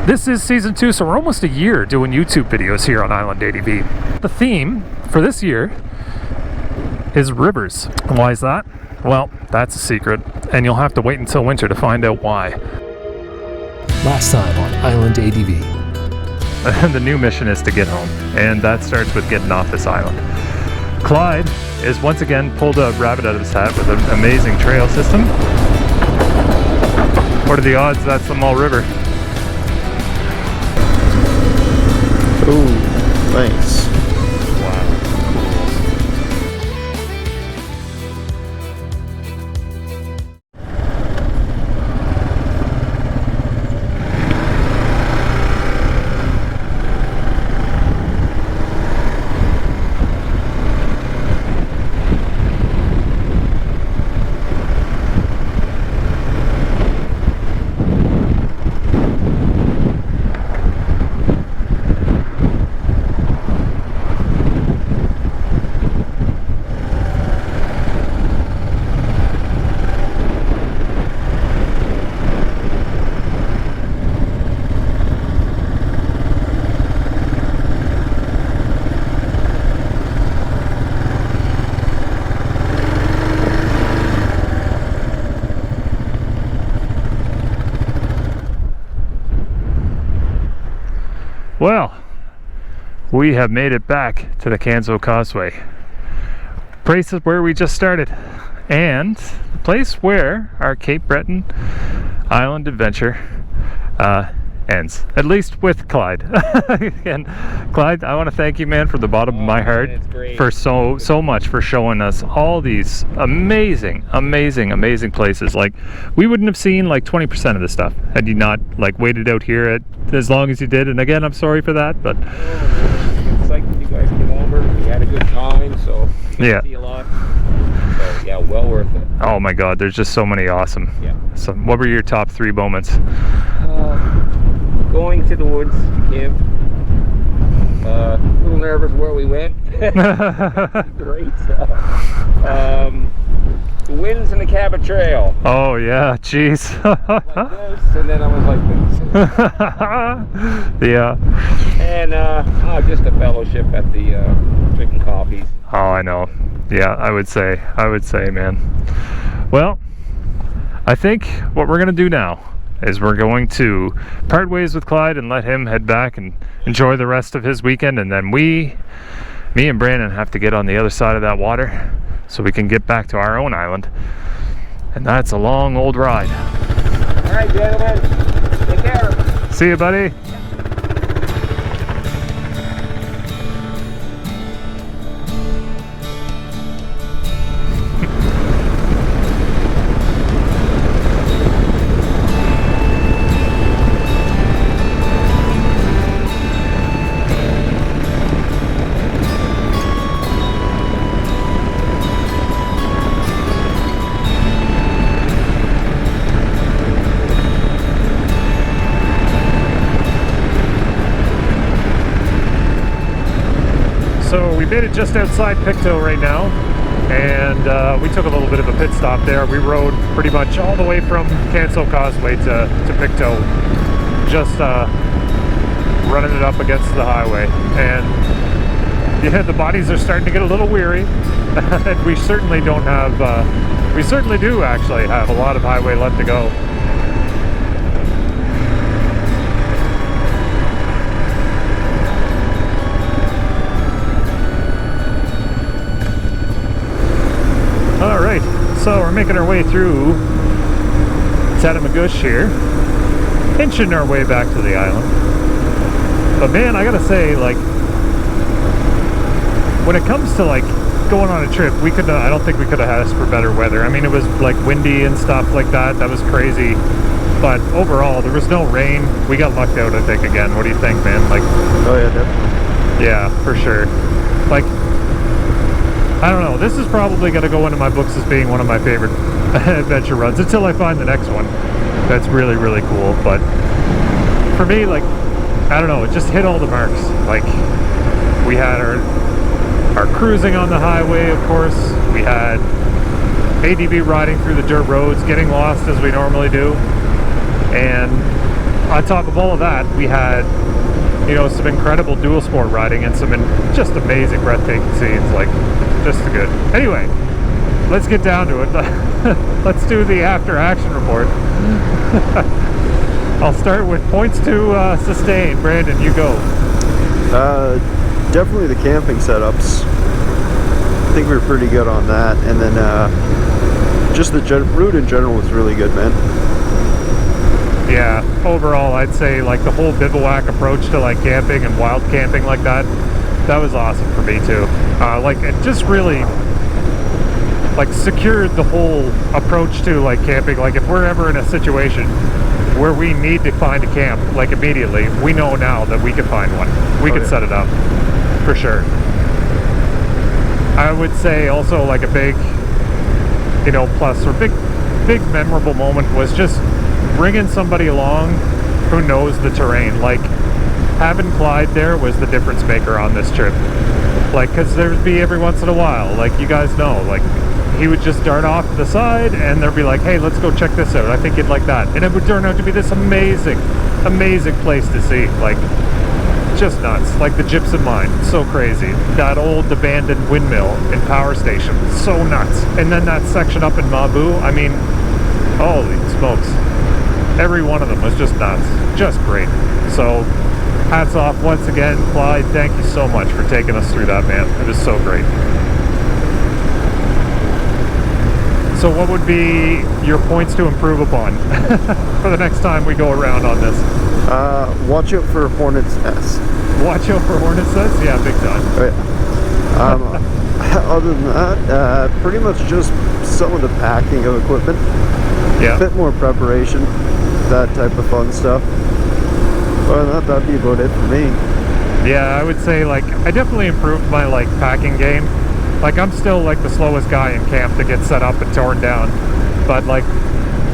This is season 2, so we're almost a year doing YouTube videos here on Island ADV. The theme for this year is rivers. Why is that? Well, that's a secret, and you'll have to wait until winter to find out why. Last time on Island ADV. The new mission is to get home, and that starts with getting off this island. Clyde is once again pulled a rabbit out of his hat with an amazing trail system. What are the odds that's the Mull River? Oh, nice. Well, we have made it back to the Canso Causeway. Place is where we just started, and the place where our Cape Breton island adventure ends, at least with Clyde. And Clyde, I want to thank you, man, from the bottom of my heart for so much for showing us all these amazing places. Like, we wouldn't have seen like 20% of this stuff had you not like waited out here at as long as you did. And again, I'm sorry for that, but it's like you guys came over, we had a good time, so yeah, see a lot. So yeah, well worth it. Oh my God, there's just so many awesome. Yeah. So, what were your top 3 moments? Going to the woods to camp. A little nervous where we went. Great. The winds in the Cabot Trail. Oh yeah, jeez. Like this, and then I was like this. Yeah. And just a fellowship at the drinking coffees. Oh, I know. Yeah, I would say, man. Well, I think what we're gonna do now is we're going to part ways with Clyde and let him head back and enjoy the rest of his weekend, and then me and Brandon have to get on the other side of that water so we can get back to our own island, and that's a long old ride. All right, gentlemen, take care. See you, buddy. So we made it just outside Pictou right now, and we took a little bit of a pit stop there. We rode pretty much all the way from Canso Causeway to Pictou, just running it up against the highway. And yeah, the bodies are starting to get a little weary. And we certainly don't have, we certainly do actually have a lot of highway left to go. Alright, so we're making our way through Tatamagouche here, inching our way back to the island. But man, I gotta say, like, when it comes to like going on a trip, we could I don't think we could have asked for better weather. I mean, it was like windy and stuff like that. That was crazy. But overall, there was no rain. We got lucked out, I think, again. What do you think, man? Like, Oh yeah, definitely. yeah, for sure. Like, I don't know, this is probably going to go into my books as being one of my favorite adventure runs until I find the next one that's really, really cool. But for me, like, I don't know, it just hit all the marks. Like, we had our cruising on the highway, of course. We had ADV riding through the dirt roads, getting lost as we normally do. And on top of all of that, we had, you know, some incredible dual sport riding and some just amazing, breathtaking scenes. Like, just good. Anyway, let's get down to it. Let's do the after action report. I'll start with points to sustain. Brandon, you go. Definitely the camping setups. I think we were pretty good on that. And then just the route in general was really good, man. Yeah, overall I'd say like the whole bivouac approach to like camping and wild camping like that was awesome for me too. Like it just really like secured the whole approach to like camping. Like if we're ever in a situation where we need to find a camp like immediately, we know now that we can find one. We can set it up for sure. I would say also like a big, you know, plus or big memorable moment was just bringing somebody along who knows the terrain. Like having Clyde there was the difference maker on this trip. Like, cause there'd be every once in a while, like you guys know, like he would just dart off to the side and there'd be like, hey, let's go check this out. I think you'd like that. And it would turn out to be this amazing place to see. Like, just nuts. Like the Gypsum Mine, so crazy. That old abandoned windmill and power station, so nuts. And then that section up in Mabu, I mean, holy smokes. Every one of them was just nuts. Just great. So, hats off once again, Clyde. Thank you so much for taking us through that, man. It was so great. So what would be your points to improve upon for the next time we go around on this? Watch out for hornet's nests. Watch out for hornet's nests? Yeah, big time. Right. Other than that, pretty much just some of the packing of equipment. Yeah. A bit more preparation, that type of fun stuff. Well, that'd be about it for me. Yeah, I would say like I definitely improved my like packing game. Like I'm still like the slowest guy in camp to get set up and torn down, but like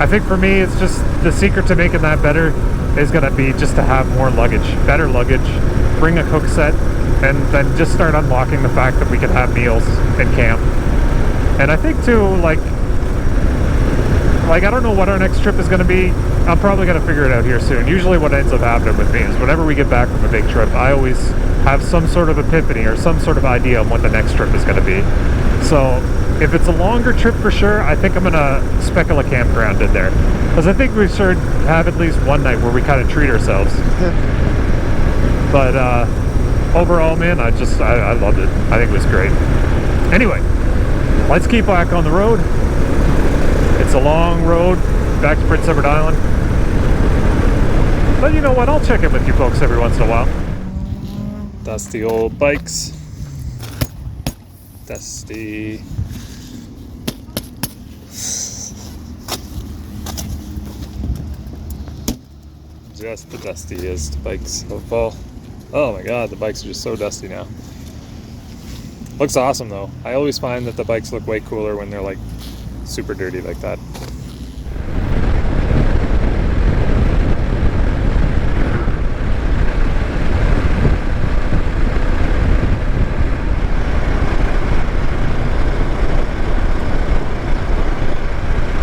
I think for me it's just the secret to making that better is gonna be just to have more luggage, better luggage, bring a cook set, and then just start unlocking the fact that we can have meals in camp. And I think too, like I don't know what our next trip is going to be. I'm probably going to figure it out here soon. Usually what ends up happening with me is whenever we get back from a big trip, I always have some sort of epiphany or some sort of idea on what the next trip is going to be. So if it's a longer trip for sure, I think I'm going to speckle a campground in there. Because I think we should have at least one night where we kind of treat ourselves. But overall, man, I loved it. I think it was great. Anyway, let's keep back on the road. It's a long road back to Prince Edward Island. But you know what? I'll check in with you folks every once in a while. Dusty old bikes. Dusty. Just the dustiest bikes of fall. Oh my god, the bikes are just so dusty now. Looks awesome though. I always find that the bikes look way cooler when they're like super dirty like that.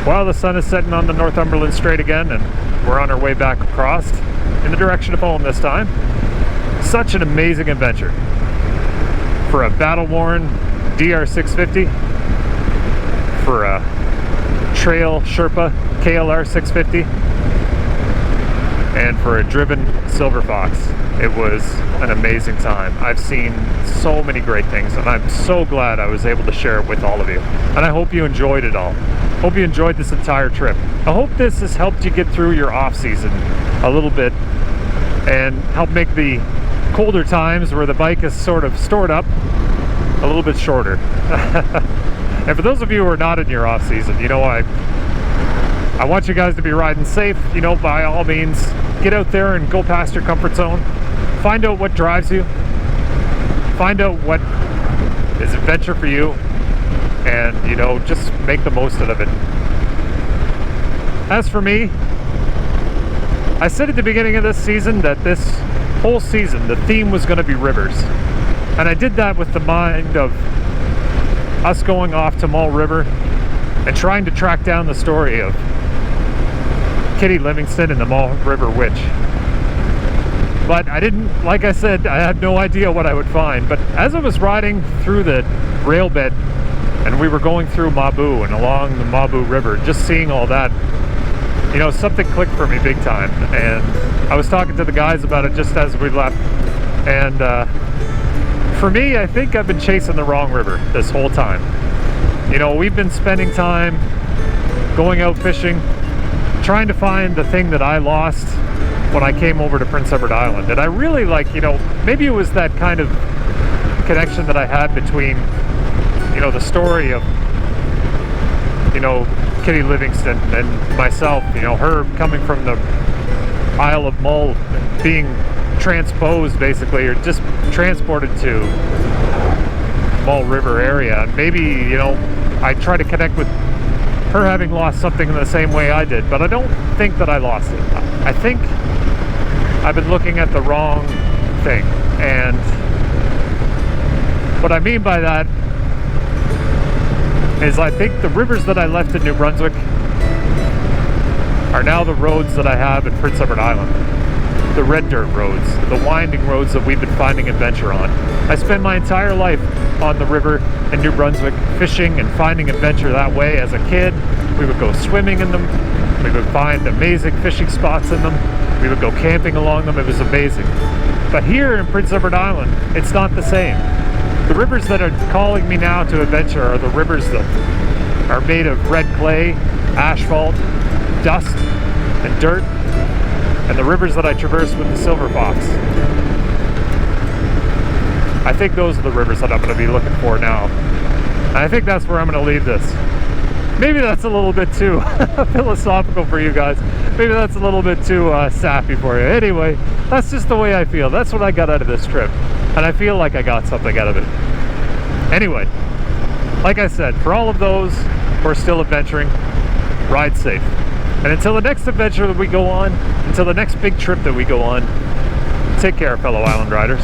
Well, the sun is setting on the Northumberland Strait again, and we're on our way back across in the direction of home this time. Such an amazing adventure for a battle-worn DR650, for a trail Sherpa KLR 650, and for a driven Silver Fox. It was an amazing time. I've seen so many great things, and I'm so glad I was able to share it with all of you. And I hope you enjoyed it all. Hope you enjoyed this entire trip. I hope this has helped you get through your off season a little bit and help make the colder times where the bike is sort of stored up a little bit shorter. And for those of you who are not in your off season, you know, I want you guys to be riding safe. You know, by all means, get out there and go past your comfort zone. Find out what drives you. Find out what is adventure for you. And, you know, just make the most out of it. As for me, I said at the beginning of this season that this whole season, the theme was going to be rivers. And I did that with the mind of us going off to Mull River and trying to track down the story of Kitty Livingston and the Mull River Witch. But I didn't, like I said, I had no idea what I would find. But as I was riding through the rail bed and we were going through Mabu and along the Mabu River, just seeing all that, you know, something clicked for me big time. And I was talking to the guys about it just as we left. And for me, I think I've been chasing the wrong river this whole time. You know, we've been spending time going out fishing, trying to find the thing that I lost when I came over to Prince Edward Island. And I really like, you know, maybe it was that kind of connection that I had between, you know, the story of, you know, Kitty Livingston and myself, you know, her coming from the Isle of Mull and being transposed basically, or just transported to Mull River area. And maybe, you know, I try to connect with her having lost something in the same way I did, but I don't think that I lost it. I think I've been looking at the wrong thing. And what I mean by that is I think the rivers that I left in New Brunswick are now the roads that I have in Prince Edward Island. The red dirt roads, the winding roads that we've been finding adventure on. I spent my entire life on the river in New Brunswick, fishing and finding adventure that way. As a kid, we would go swimming in them. We would find amazing fishing spots in them. We would go camping along them. It was amazing. But here in Prince Edward Island, it's not the same. The rivers that are calling me now to adventure are the rivers that are made of red clay, asphalt, dust, and dirt, and the rivers that I traverse with the silver fox. I think those are the rivers that I'm going to be looking for now. And I think that's where I'm going to leave this. Maybe that's a little bit too philosophical for you guys. Maybe that's a little bit too sappy for you. Anyway, that's just the way I feel. That's what I got out of this trip. And I feel like I got something out of it. Anyway, like I said, for all of those who are still adventuring, ride safe. And until the next adventure that we go on, until the next big trip that we go on, take care, fellow island riders.